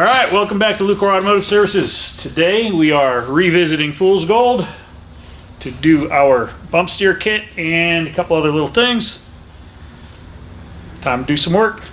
Alright, welcome back to Lucore Automotive Services. Today we are revisiting Fool's Gold to do our bump steer kit and a couple other little things. Time to do some work.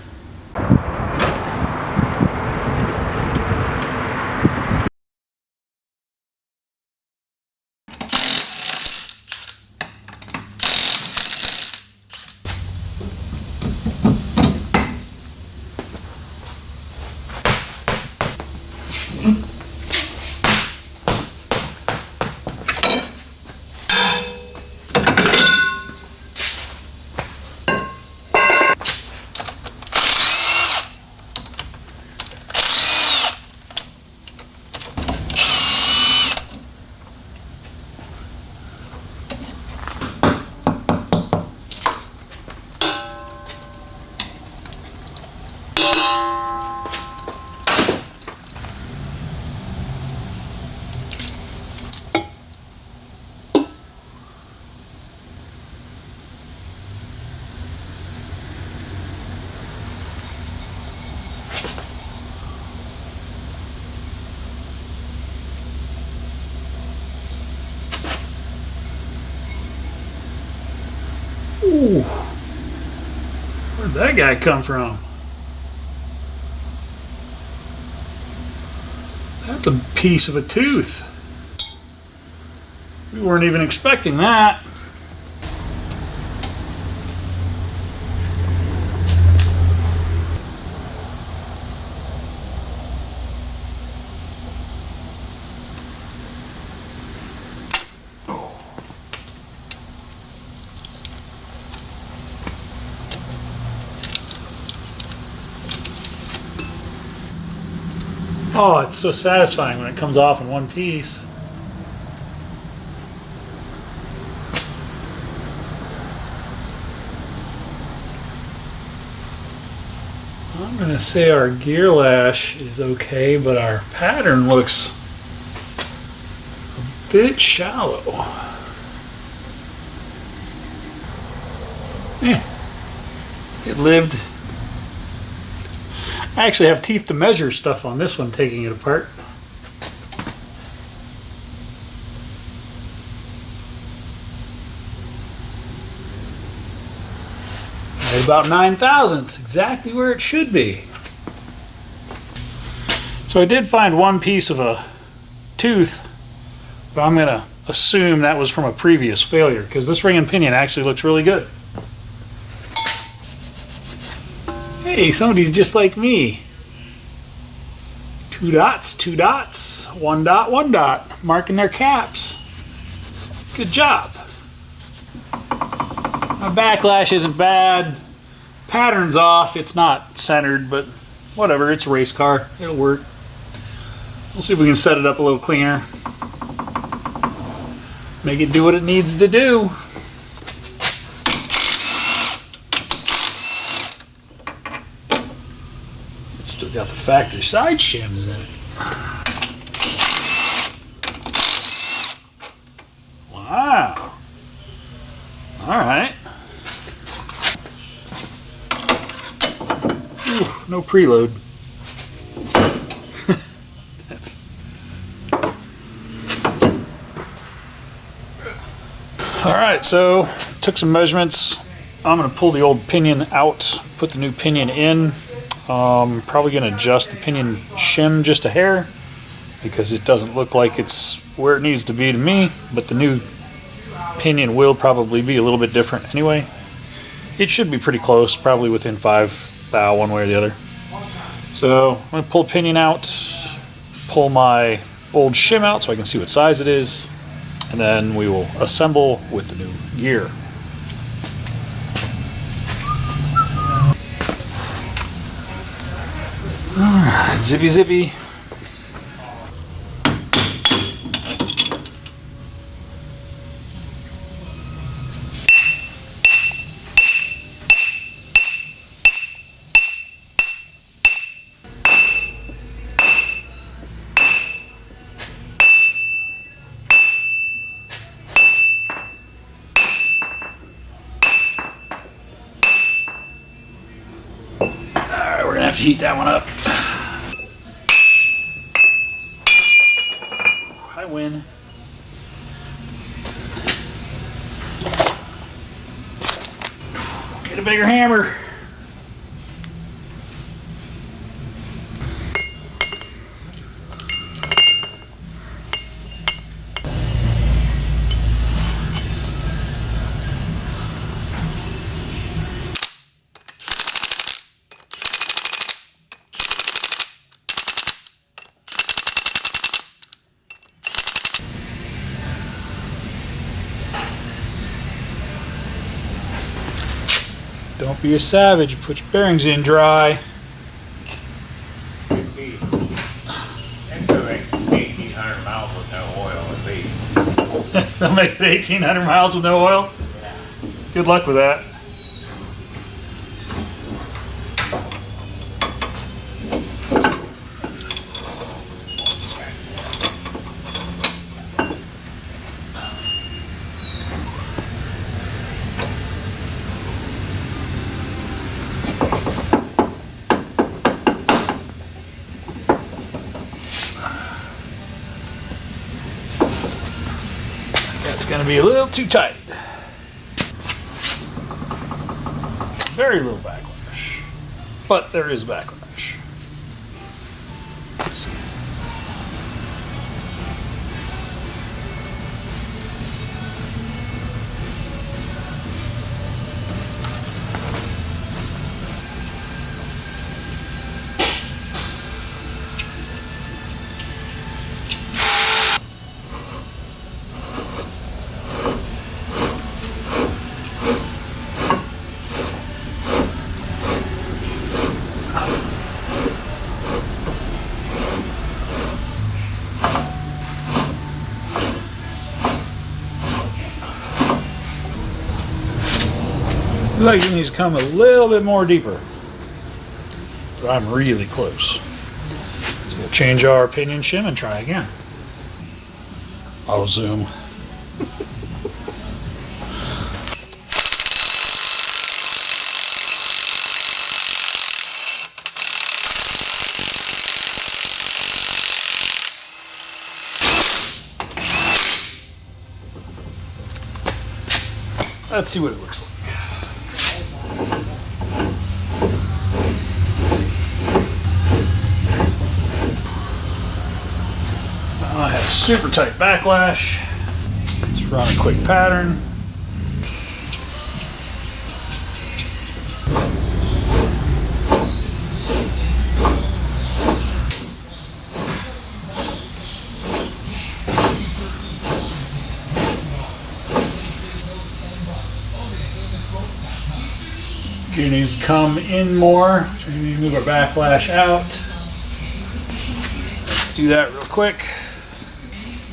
Ooh, where'd that guy come from? That's a piece of a tooth. We weren't even expecting that. Oh, it's so satisfying when it comes off in one piece. I'm going to say our gear lash is okay, but our pattern looks a bit shallow. It lived. I actually have teeth to measure stuff on this one, taking it apart. Right about 9 thousandths, exactly where it should be. So I did find one piece of a tooth, but I'm going to assume that was from a previous failure because this ring and pinion actually looks really good. Hey, somebody's just like me. 2 dots, 2 dots, 1 dot, 1 dot, marking their caps. Good job. My backlash isn't bad. Pattern's off. It's not centered, but whatever. It's a race car. It'll work. We'll see if we can set it up a little cleaner. Make it do what it needs to do. Still got the factory side shims in it. Wow. Alright. No preload. That's... Alright, so took some measurements. I'm going to pull the old pinion out, put the new pinion in. Probably going to adjust the pinion shim just a hair because it doesn't look like it's where it needs to be to me, but the new pinion will probably be a little bit different anyway. It should be pretty close, probably within 5 thou one way or the other. So I'm going to pull the pinion out, pull my old shim out so I can see what size it is, and then we will assemble with the new gear. Alright, zippy zippy. Alright, we're gonna have to heat that one up. in. Get a bigger hammer. Don't be a savage, put your bearings in dry. It'd be into like 1,800 miles with no oil at least. They'll make it 1,800 miles with no oil? Yeah. Good luck with that. That's going to be a little too tight. Very little backlash, but there is backlash. Like it needs to come a little bit more deeper. But I'm really close. So we'll change our pinion shim and try again. Auto zoom. Let's see what it looks like. I have super tight backlash. Let's run a quick pattern. Gear needs to come in more, so we need to move our backlash out. Let's do that real quick.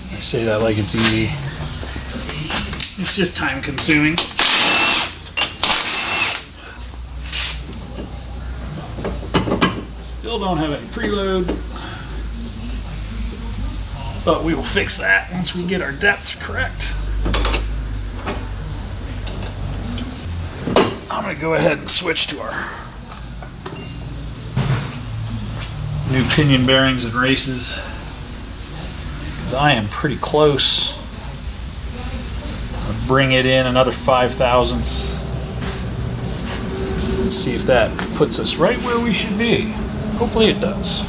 I say that like it's easy. It's just time consuming. Still don't have any preload, but we will fix that once we get our depth correct. I'm going to go ahead and switch to our new pinion bearings and races, because I am pretty close. I'll bring it in another 5 thousandths and see if that puts us right where we should be. Hopefully it does.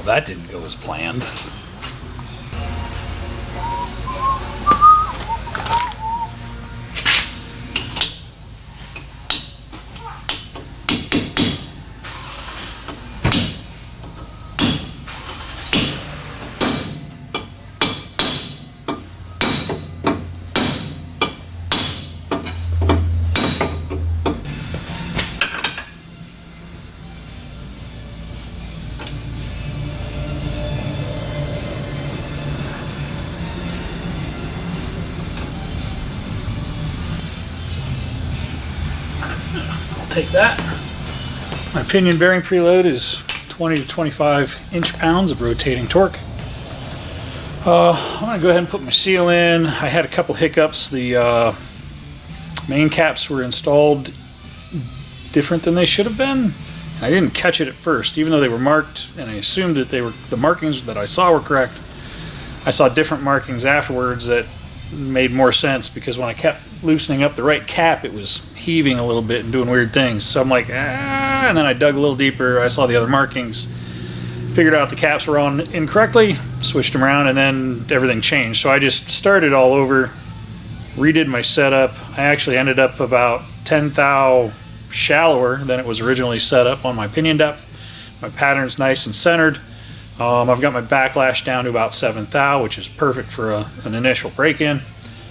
That didn't go as planned. Take that. My pinion bearing preload is 20 to 25 inch-pounds of rotating torque. I'm going to go ahead and put my seal in. I had a couple hiccups. The main caps were installed different than they should have been. I didn't catch it at first, even though they were marked, and I assumed that the markings that I saw were correct. I saw different markings afterwards that made more sense, because when I kept loosening up the right cap, it was heaving a little bit and doing weird things. So I'm like, and then I dug a little deeper. I saw the other markings, figured out the caps were on incorrectly, switched them around, and then everything changed. So I just started all over, redid my setup. I actually ended up about 10 thou shallower than it was originally set up on my pinion depth. My pattern's nice and centered. I've got my backlash down to about 7 thou, which is perfect for an initial break-in.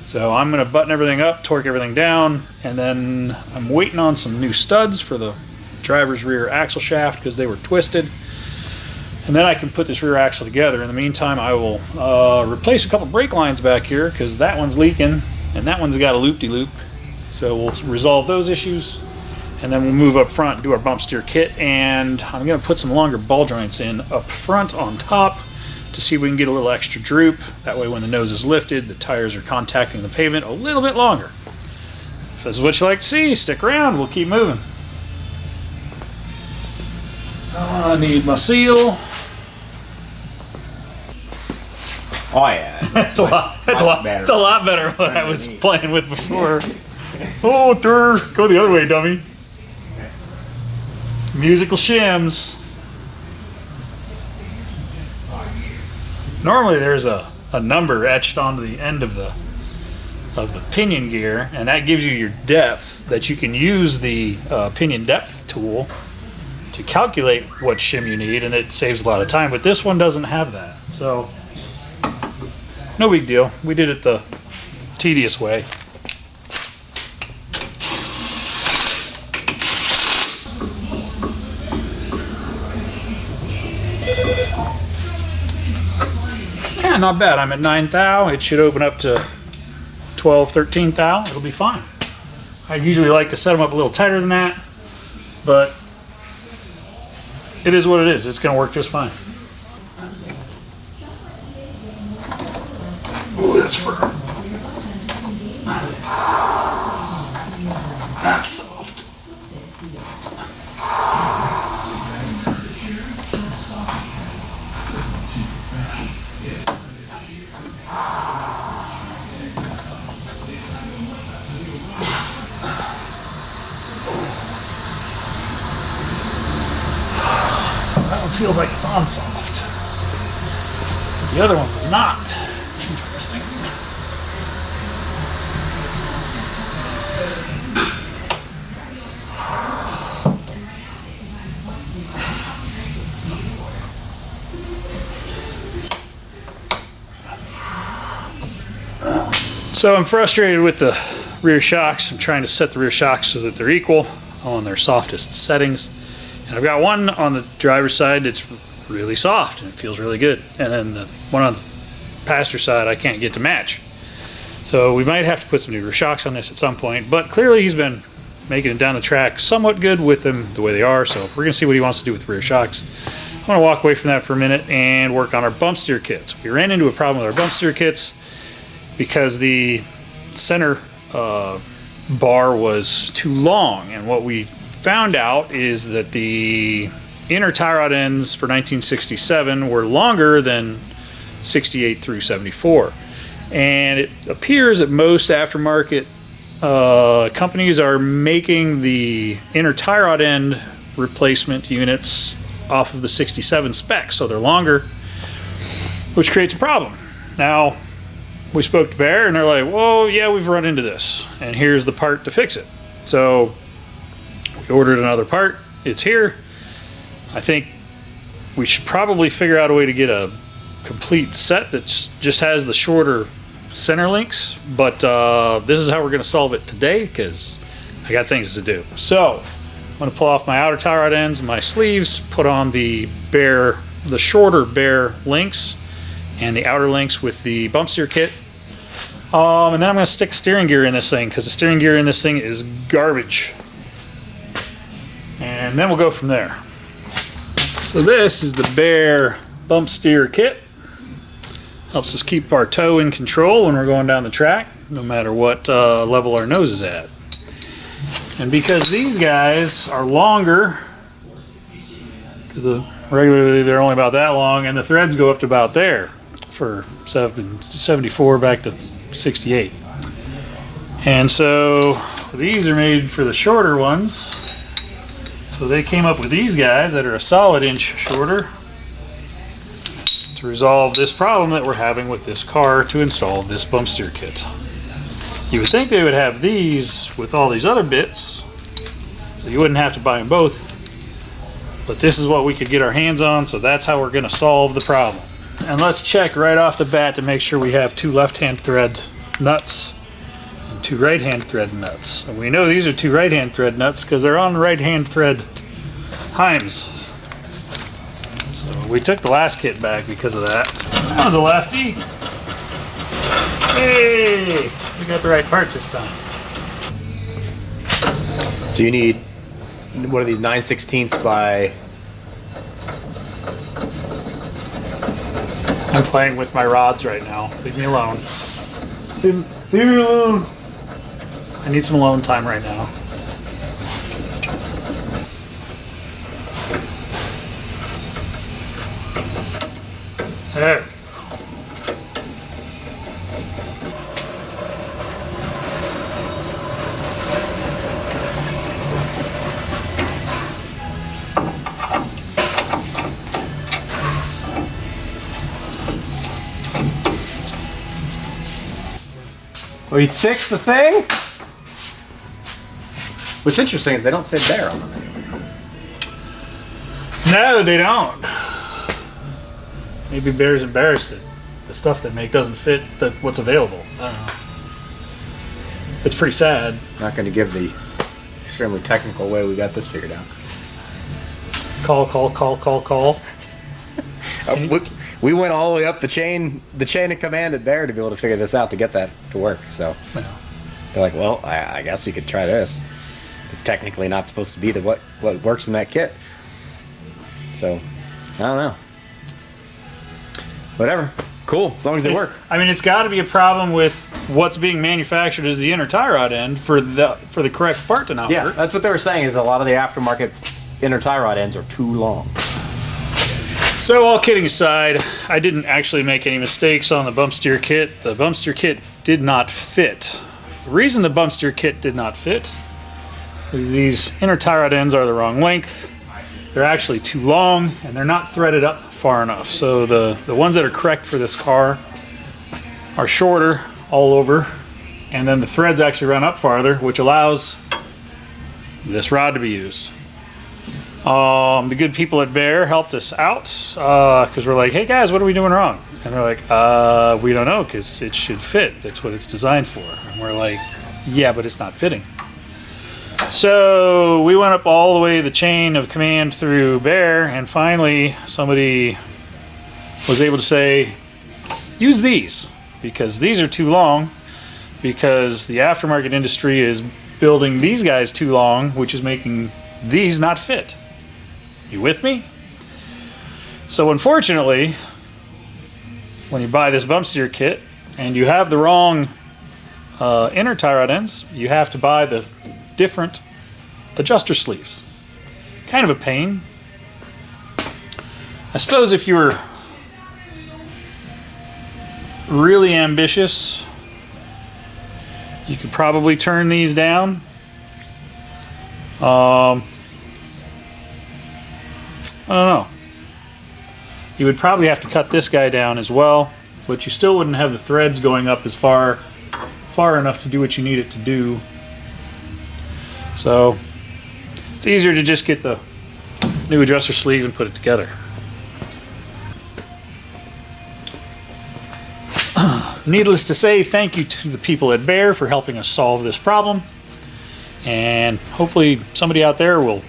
So I'm going to button everything up, torque everything down, and then I'm waiting on some new studs for the driver's rear axle shaft because they were twisted. And then I can put this rear axle together. In the meantime, I will replace a couple brake lines back here because that one's leaking and that one's got a loop-de-loop. So we'll resolve those issues. And then we'll move up front and do our bump steer kit, and I'm going to put some longer ball joints in up front on top to see if we can get a little extra droop. That way when the nose is lifted, the tires are contacting the pavement a little bit longer. If this is what you like to see, stick around, we'll keep moving. I need my seal. Oh yeah. That's a lot better than what I was playing with before. Oh, go the other way, dummy. Musical shims. Normally there's a number etched onto the end of the pinion gear, and that gives you your depth that you can use the pinion depth tool to calculate what shim you need, and it saves a lot of time. But this one doesn't have that, so no big deal. We did it the tedious way. Yeah, not bad. I'm at 9 thou. It should open up to 12, 13 thou. It'll be fine. I usually like to set them up a little tighter than that, but it is what it is. It's going to work just fine. Ooh, that's firm. That's soft. That one feels like it's on soft. The other one was not. Interesting. So I'm frustrated with the rear shocks. I'm trying to set the rear shocks so that they're equal on their softest settings. And I've got one on the driver's side that's really soft and it feels really good. And then the one on the passenger side I can't get to match. So we might have to put some new rear shocks on this at some point. But clearly he's been making it down the track somewhat good with them the way they are. So we're going to see what he wants to do with the rear shocks. I'm going to walk away from that for a minute and work on our bump steer kits. We ran into a problem with our bump steer kits because the center bar was too long, and what we found out is that the inner tie rod ends for 1967 were longer than 68 through 74, and it appears that most aftermarket companies are making the inner tie rod end replacement units off of the 67 spec, so they're longer, which creates a problem. Now we spoke to Baer and they're like, well, yeah, we've run into this and here's the part to fix it. So we ordered another part. It's here. I think we should probably figure out a way to get a complete set that just has the shorter center links, but this is how we're going to solve it today because I got things to do. So I'm going to pull off my outer tie rod ends and my sleeves, put on the shorter Baer links and the outer links with the bump steer kit. And then I'm going to stick steering gear in this thing because the steering gear in this thing is garbage. And then we'll go from there. So this is the Baer Bumpsteer kit. Helps us keep our toe in control when we're going down the track, no matter what level our nose is at. And because these guys are longer, because regularly they're only about that long, and the threads go up to about there for 74 back to 68. And so these are made for the shorter ones. So they came up with these guys that are a solid inch shorter to resolve this problem that we're having with this car to install this Bumpsteer kit. You would think they would have these with all these other bits, so you wouldn't have to buy them both. But this is what we could get our hands on, so that's how we're going to solve the problem. And let's check right off the bat to make sure we have 2 left-hand thread nuts and 2 right-hand thread nuts. And we know these are 2 right-hand thread nuts because they're on the right-hand thread heims. So we took the last kit back because of that. That was a lefty. Hey, we got the right parts this time. So you need one of these 9/16 by... I'm playing with my rods right now. Leave me alone. Leave me alone. I need some alone time right now. There. Oh, he's fixed the thing? What's interesting is they don't say Baer on them anymore. No, they don't. Maybe Baer's embarrassed that the stuff they make doesn't fit what's available. I don't know. It's pretty sad. Not going to give the extremely technical way we got this figured out. Call. We went all the way up the chain of command at Baer to be able to figure this out to get that to work. So Yeah. they're like, well, I guess you could try this. It's technically not supposed to be what works in that kit. So I don't know. Whatever. Cool. As long as they work. I mean, it's got to be a problem with what's being manufactured as the inner tie rod end for the correct part to not Yeah, work. that's what they were saying. Is a lot of the aftermarket inner tie rod ends are too long. So all kidding aside, I didn't actually make any mistakes on the Bumpsteer kit. The Bumpsteer kit did not fit. The reason the Bumpsteer kit did not fit is these inner tie rod ends are the wrong length. They're actually too long and they're not threaded up far enough. So the ones that are correct for this car are shorter all over, and then the threads actually run up farther, which allows this rod to be used. The good people at Baer helped us out because we're like, hey guys, what are we doing wrong? And they're like, we don't know because it should fit. That's what it's designed for. And we're like, yeah, but it's not fitting. So we went up all the way the chain of command through Baer, and finally somebody was able to say, use these because these are too long, because the aftermarket industry is building these guys too long, which is making these not fit. You with me? So unfortunately, when you buy this Bumpsteer kit and you have the wrong inner tie rod ends, you have to buy the different adjuster sleeves. Kind of a pain. I suppose if you were really ambitious, you could probably turn these down. I don't know. You would probably have to cut this guy down as well, but you still wouldn't have the threads going up as far enough to do what you need it to do. So it's easier to just get the new adjuster sleeve and put it together. Needless to say, thank you to the people at Baer for helping us solve this problem. And hopefully somebody out there will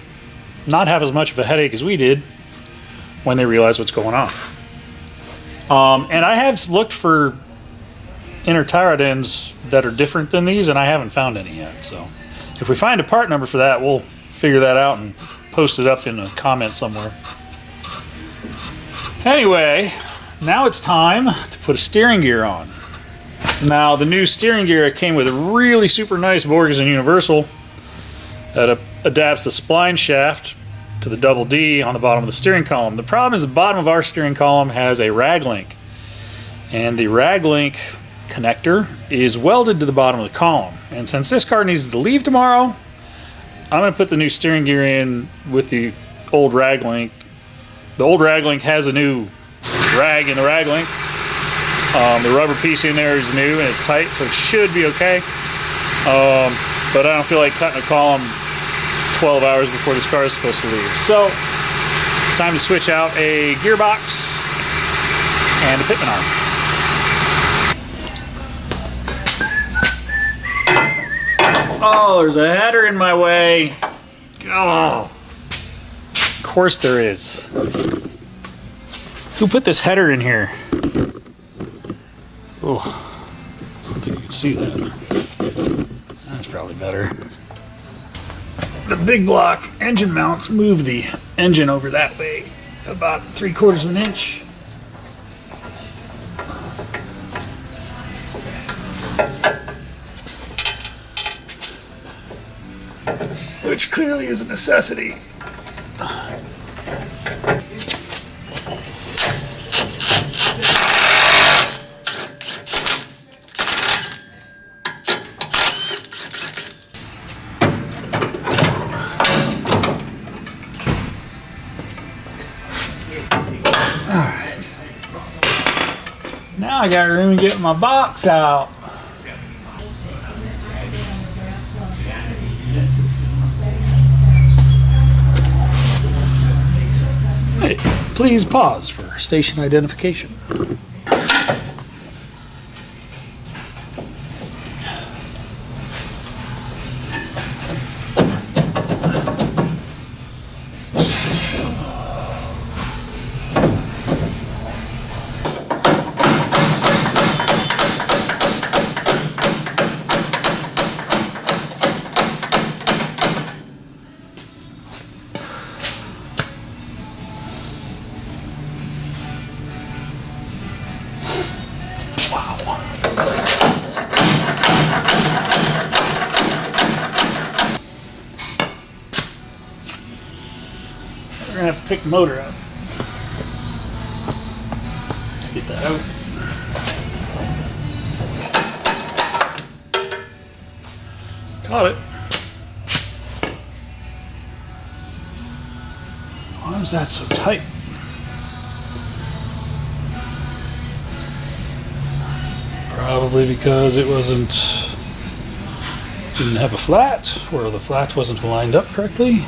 not have as much of a headache as we did when they realize what's going on. And I have looked for inner tie rod ends that are different than these, and I haven't found any yet. So if we find a part number for that, we'll figure that out and post it up in a comment somewhere. Anyway, now it's time to put a steering gear on. Now the new steering gear came with a really super nice Borgeson universal that adapts the spline shaft to the double D on the bottom of the steering column. The problem is the bottom of our steering column has a rag link, and the rag link connector is welded to the bottom of the column. And since this car needs to leave tomorrow, I'm going to put the new steering gear in with the old rag link. The old rag link has a new rag in the rag link. The rubber piece in there is new and it's tight, so it should be okay. But I don't feel like cutting a column 12 hours before this car is supposed to leave. So, time to switch out a gearbox and a pitman arm. Oh, there's a header in my way. Oh, of course there is. Who put this header in here? Oh, I don't think you can see that. That's probably better. The big block engine mounts move the engine over that way about 3/4 of an inch. Which clearly is a necessity. Alright. Now I got room to get my box out. Hey, please pause for station identification. We're gonna have to pick the motor up. Get that out. Caught it. Why was that so tight? Probably because it didn't have a flat, or the flat wasn't lined up correctly.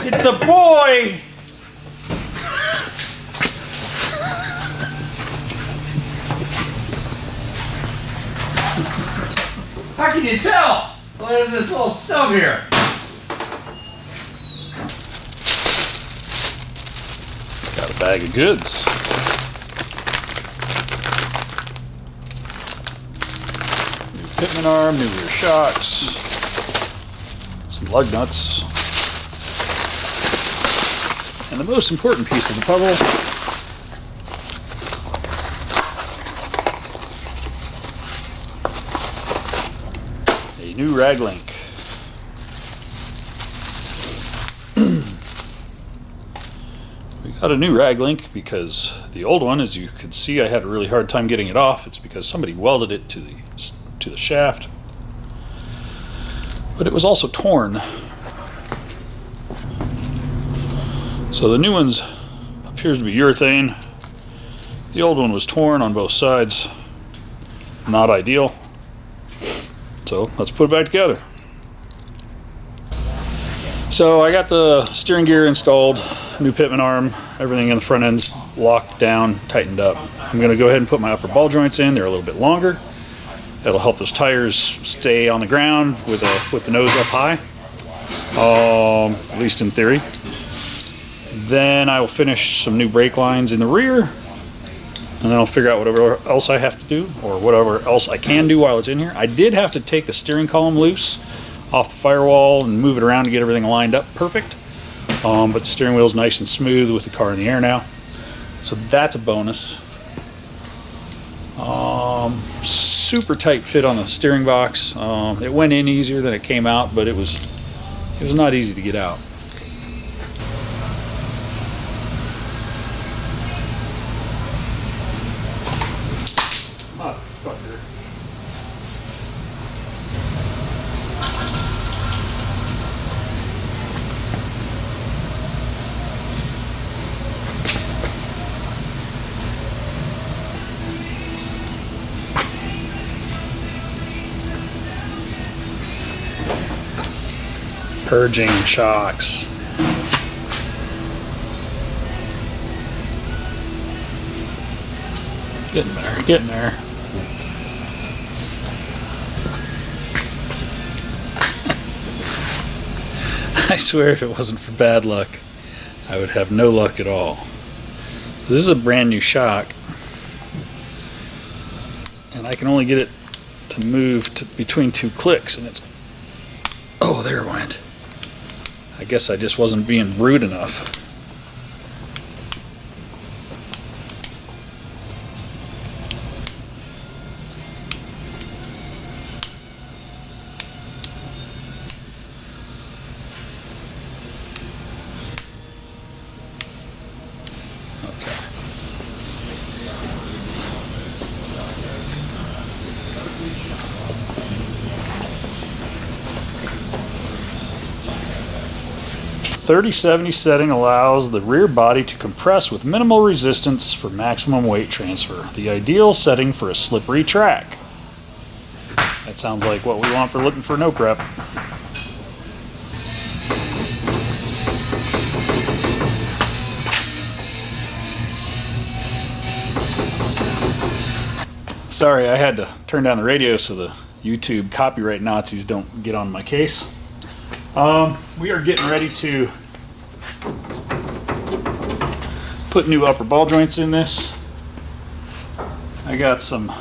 It's a boy! How can you tell? What is this little stub here? Got a bag of goods. New pitman arm, new rear shocks, some lug nuts, and the most important piece of the puzzle, a new rag link. We got a new rag link because the old one, as you can see, I had a really hard time getting it off. It's because somebody welded it to the shaft, but it was also torn. So the new one's appears to be urethane. The old one was torn on both sides. Not ideal. So let's put it back together. So I got the steering gear installed, new pitman arm, everything in the front end's locked down, tightened up. I'm going to go ahead and put my upper ball joints in. They're a little bit longer. That'll help those tires stay on the ground with the nose up high, at least in theory. Then I will finish some new brake lines in the rear, and then I'll figure out whatever else I have to do, or whatever else I can do while it's in here. I did have to take the steering column loose off the firewall and move it around to get everything lined up perfect. But the steering wheel's nice and smooth with the car in the air now. So that's a bonus. Super tight fit on the steering box. It went in easier than it came out, but it was not easy to get out. Purging shocks. Getting there, getting there. I swear if it wasn't for bad luck, I would have no luck at all. This is a brand new shock, and I can only get it to move between two clicks, and it's, oh, there it went. I guess I just wasn't being rude enough. Okay. 30/70 setting allows the rear body to compress with minimal resistance for maximum weight transfer. The ideal setting for a slippery track. That sounds like what we want for looking for no prep. Sorry, I had to turn down the radio so the YouTube copyright Nazis don't get on my case. We are getting ready to put new upper ball joints in this. I got some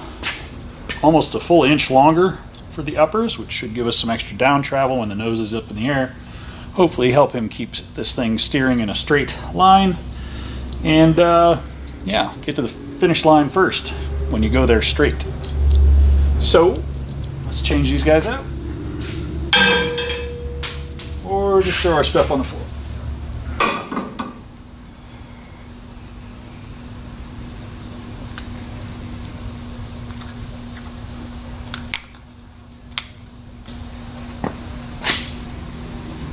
almost a full inch longer for the uppers, which should give us some extra down travel when the nose is up in the air. Hopefully help him keep this thing steering in a straight line. And yeah, get to the finish line first when you go there straight. So let's change these guys out. Or just throw our stuff on the floor.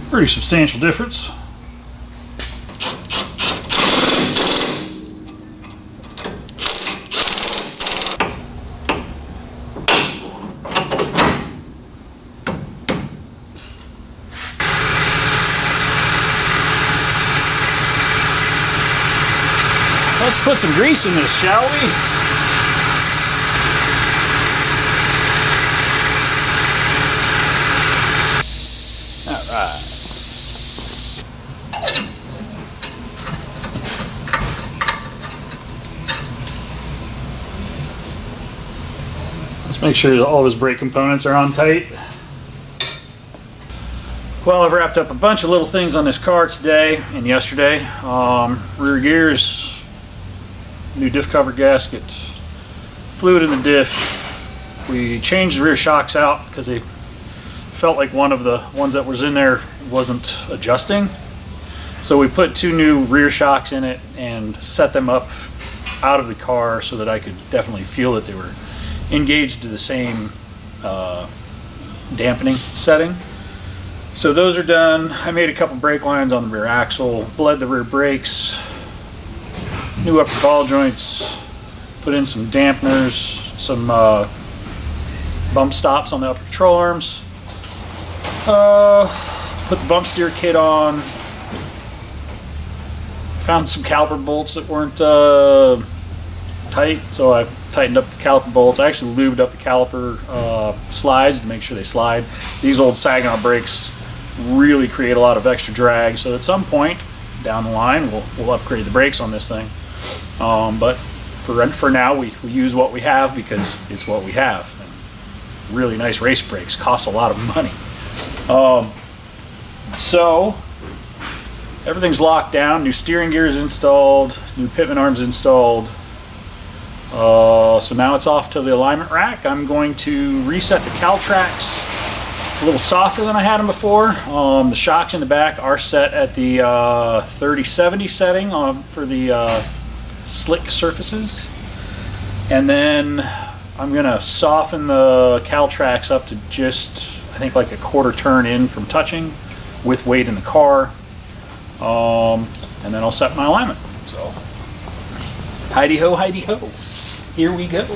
Pretty substantial difference. Let's put some grease in this, shall we? Let's make sure that all of his brake components are on tight. Well, I've wrapped up a bunch of little things on this car today and yesterday. Rear gears, new diff cover gasket, fluid in the diff. We changed the rear shocks out because they felt like one of the ones that was in there wasn't adjusting. So we put two new rear shocks in it and set them up out of the car so that I could definitely feel that they were engaged to the same dampening setting. So those are done. I made a couple brake lines on the rear axle, bled the rear brakes, new upper ball joints, put in some dampeners, some bump stops on the upper control arms, put the Bumpsteer kit on, found some caliper bolts that weren't tight, so I tightened up the caliper bolts. I actually lubed up the caliper slides to make sure they slide. These old Saginaw brakes really create a lot of extra drag, so at some point down the line we'll upgrade the brakes on this thing. But for now we use what we have because it's what we have. And really nice race brakes cost a lot of money. So everything's locked down. New steering gear is installed, new pivot arms installed. So now it's off to the alignment rack. I'm going to reset the Caltrax a little softer than I had them before. The shocks in the back are set at the 30/70 setting for the slick surfaces. And then I'm going to soften the Caltrax up to just, I think, like a quarter turn in from touching with weight in the car. And then I'll set my alignment. So, heidi ho, heidi ho. Here we go.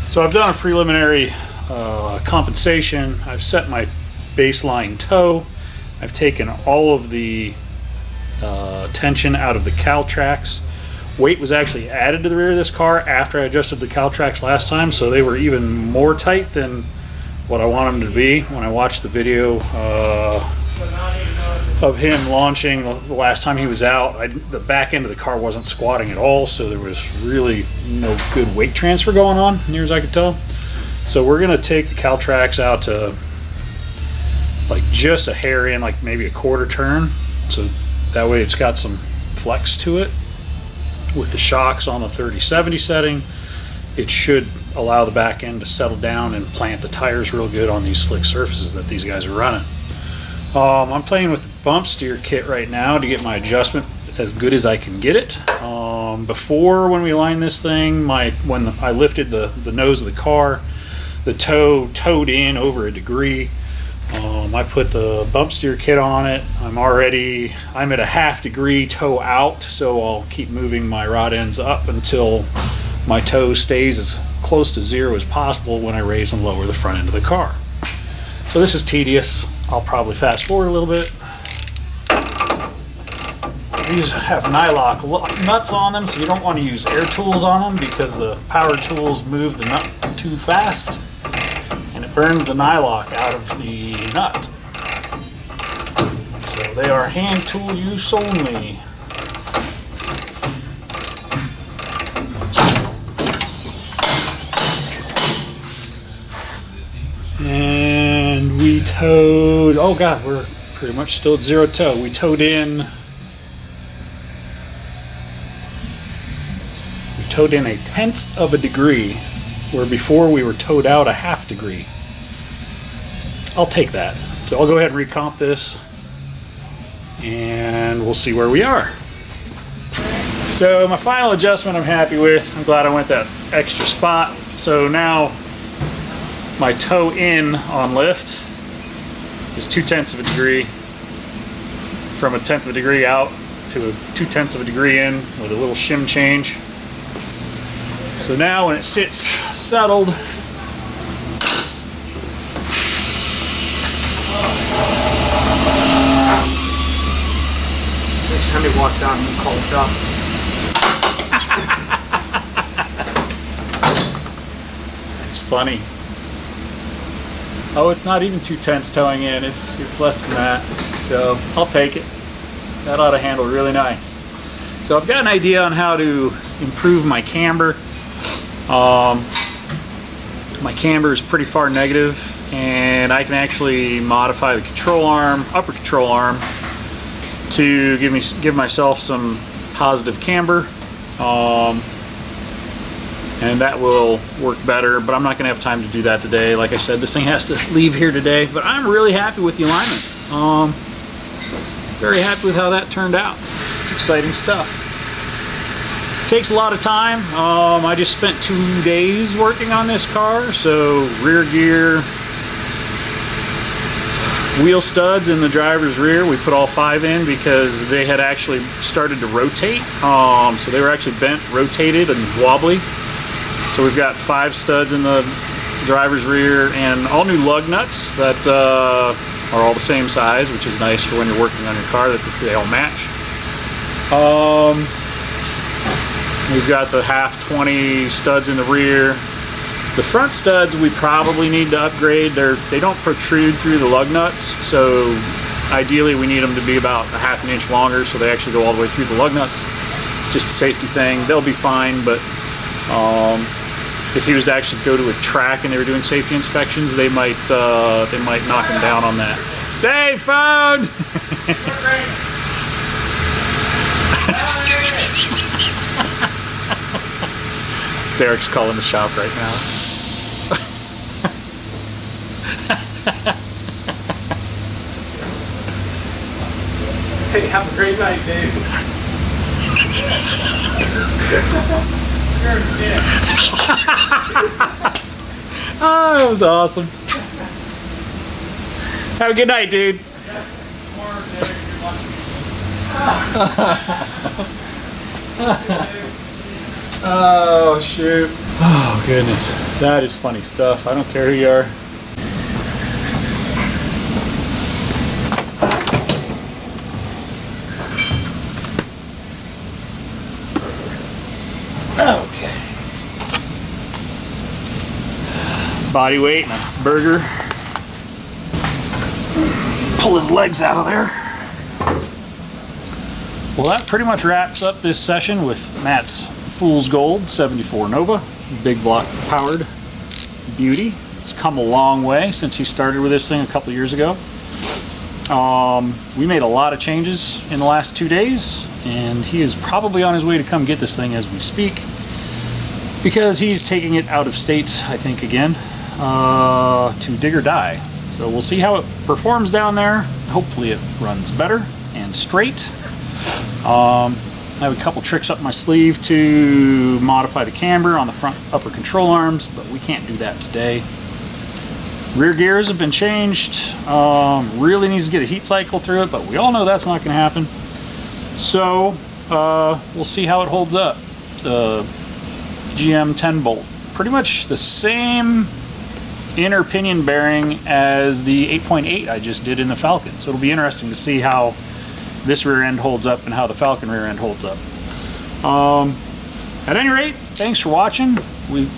So I've done a preliminary compensation. I've set my baseline toe. I've taken all of the tension out of the Caltrax. Weight was actually added to the rear of this car after I adjusted the Caltrax last time, so they were even more tight than what I want them to be. When I watched the video of him launching the last time he was out, the back end of the car wasn't squatting at all, so there was really no good weight transfer going on, near as I could tell. So we're going to take the Caltrax out to like just a hair in, like maybe a quarter turn, so that way it's got some flex to it. With the shocks on the 30/70 setting, it should allow the back end to settle down and plant the tires real good on these slick surfaces that these guys are running. I'm playing with the Bumpsteer kit right now to get my adjustment as good as I can get it. Before, when we aligned this thing, when I lifted the nose of the car, the toe towed in over a degree. I put the Bumpsteer kit on it. I'm at a ½ degree toe out, so I'll keep moving my rod ends up until my toe stays as close to zero as possible when I raise and lower the front end of the car. So this is tedious. I'll probably fast forward a little bit. These have nylock nuts on them, so you don't want to use air tools on them because the power tools move the nut too fast and it burns the nylock out of the nut. So they are hand tool use only. And we towed, oh god, we're pretty much still at zero toe. We towed in a 1/10 of a degree, where before we were towed out a ½ degree. I'll take that. So I'll go ahead and recomp this and we'll see where we are. So my final adjustment I'm happy with. I'm glad I went that extra spot. So now my toe in on lift is 2/10 of a degree, from a 1/10 of a degree out to a 2/10 of a degree in with a little shim change. So now when it sits settled, Next time he walks out, you call the shop. it's funny. Oh, it's not even 2/10 towing in. It's less than that. So I'll take it. That ought to handle really nice. So I've got an idea on how to improve my camber. My camber is pretty far negative, and I can actually modify the control arm, upper control arm, to give myself some positive camber, and that will work better. But I'm not going to have time to do that today. Like I said, this thing has to leave here today. But I'm really happy with the alignment. Very happy with how that turned out. It's exciting stuff. Takes a lot of time. I just spent 2 days working on this car, so rear gear, wheel studs in the driver's rear, we put all 5 in because they had actually started to rotate. So they were actually bent, rotated, and wobbly. So we've got 5 studs in the driver's rear and all new lug nuts that are all the same size, which is nice for when you're working on your car, that they all match. We've got the half 20 studs in the rear. The front studs we probably need to upgrade. They don't protrude through the lug nuts, so ideally we need them to be about a ½ an inch longer so they actually go all the way through the lug nuts. It's just a safety thing. They'll be fine, but if he was to actually go to a track and they were doing safety inspections, they might knock him down on that. Dave, phone! Derek's calling the shop right now. Hey, have a great night, Dave. Oh, that was awesome. Have a good night, dude. Oh, shoot. Oh, goodness. That is funny stuff. I don't care who you are. Okay. Body weight and a burger. Pull his legs out of there. Well, that pretty much wraps up this session with Matt's Fool's Gold 74 Nova, big block powered beauty. It's come a long way since he started with this thing a couple years ago. We made a lot of changes in the last 2 days, and he is probably on his way to come get this thing as we speak, because he's taking it out of state, I think, again, to dig or die. So we'll see how it performs down there. Hopefully it runs better and straight. I have a couple tricks up my sleeve to modify the camber on the front upper control arms, but we can't do that today. Rear gears have been changed. Really needs to get a heat cycle through it, but we all know that's not going to happen. So we'll see how it holds up. It's a GM 10 bolt. Pretty much the same inner pinion bearing as the 8.8 I just did in the Falcon. So it'll be interesting to see how this rear end holds up and how the Falcon rear end holds up. At any rate, thanks for watching.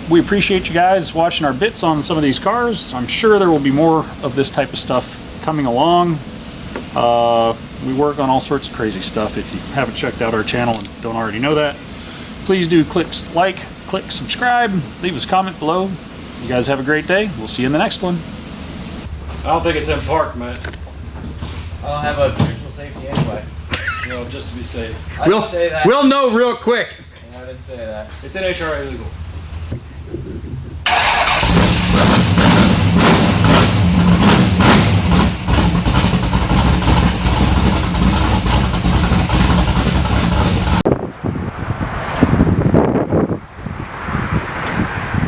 We appreciate you guys watching our bits on some of these cars. I'm sure there will be more of this type of stuff coming along. We work on all sorts of crazy stuff. If you haven't checked out our channel and don't already know that, please do click like, click subscribe, leave us a comment below. You guys have a great day. We'll see you in the next one. I don't think it's in park, Matt. I'll have a mutual safety anyway. No, just to be safe. I didn't say that. We'll know real quick. I didn't say that. It's NHRA legal.